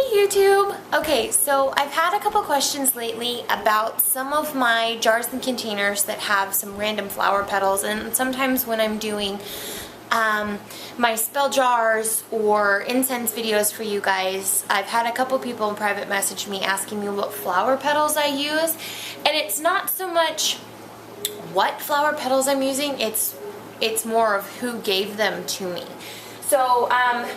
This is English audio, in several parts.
YouTube! Okay, so I've had a couple questions lately about some of my jars and containers that have some random flower petals, and sometimes when I'm doing my spell jars or incense videos for you guys, I've had a couple people in private message me asking me what flower petals I use, and it's not so much what flower petals I'm using, it's more of who gave them to me. So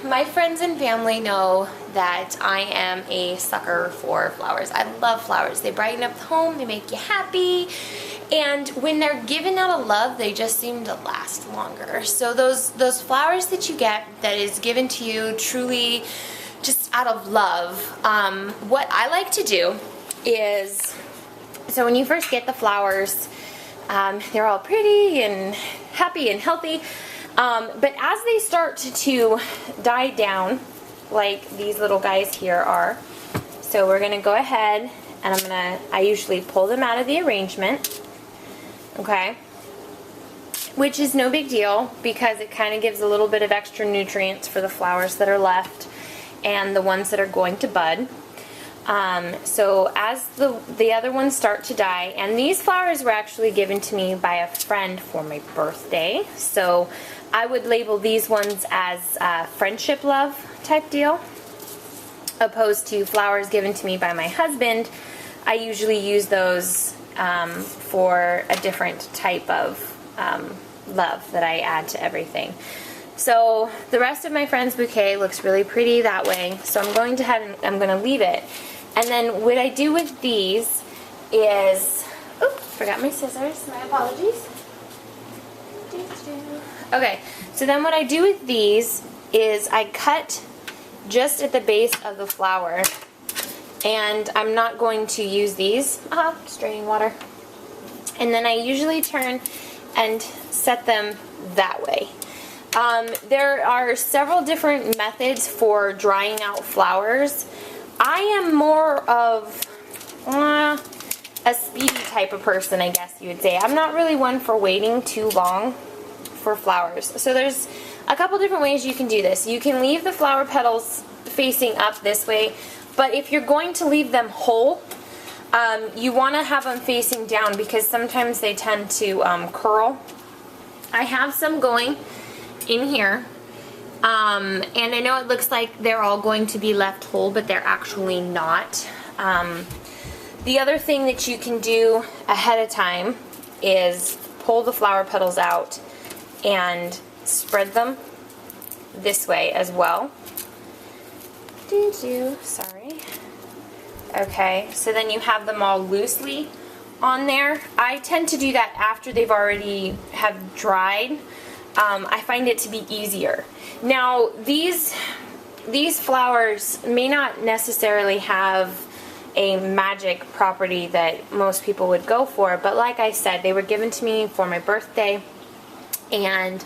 my friends and family know that I am a sucker for flowers. I love flowers. They brighten up the home, they make you happy, and when they're given out of love, they just seem to last longer. So those flowers that you get that is given to you truly just out of love, what I like to do is, so when you first get the flowers, they're all pretty and happy and healthy. But as they start to die down, like these little guys here are, so we're going to go ahead and I usually pull them out of the arrangement, okay, which is no big deal because it kind of gives a little bit of extra nutrients for the flowers that are left and the ones that are going to bud. So as the other ones start to die, and these flowers were actually given to me by a friend for my birthday, so I would label these ones as friendship love type deal, opposed to flowers given to me by my husband. I usually use those for a different type of love that I add to everything. So the rest of my friend's bouquet looks really pretty that way, so I'm going to head and I'm going to leave it. And then what I do with these is, oops, forgot my scissors, my apologies. Okay, so then what I do with these is I cut just at the base of the flower, and I'm not going to use these, straining water, and then I usually turn and set them that way. There are several different methods for drying out flowers. I am more of a speedy type of person, I guess you would say. I'm not really one for waiting too long for flowers. So there's a couple different ways you can do this. You can leave the flower petals facing up this way, but if you're going to leave them whole, you want to have them facing down because sometimes they tend to curl. I have some going in here, and I know it looks like they're all going to be left whole, but they're actually not. The other thing that you can do ahead of time is pull the flower petals out and spread them this way as well. Sorry. Okay, so then you have them all loosely on there. I tend to do that after they've already have dried. I find it to be easier. Now these flowers may not necessarily have a magic property that most people would go for, but like I said, they were given to me for my birthday and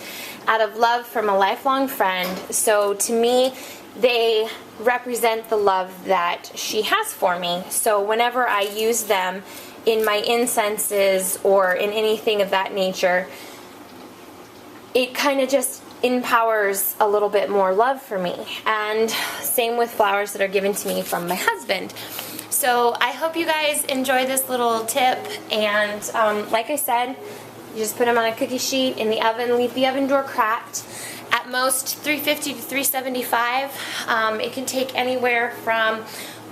out of love from a lifelong friend. So to me, they represent the love that she has for me. So whenever I use them in my incenses or in anything of that nature, it kind of just empowers a little bit more love for me. And same with flowers that are given to me from my husband. So I hope you guys enjoy this little tip, and like I said, you just put them on a cookie sheet in the oven, leave the oven door cracked. At most 350 to 375. It can take anywhere from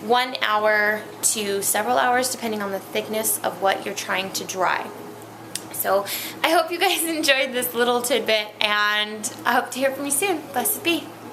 1 hour to several hours depending on the thickness of what you're trying to dry. So I hope you guys enjoyed this little tidbit, and I hope to hear from you soon. Blessed be.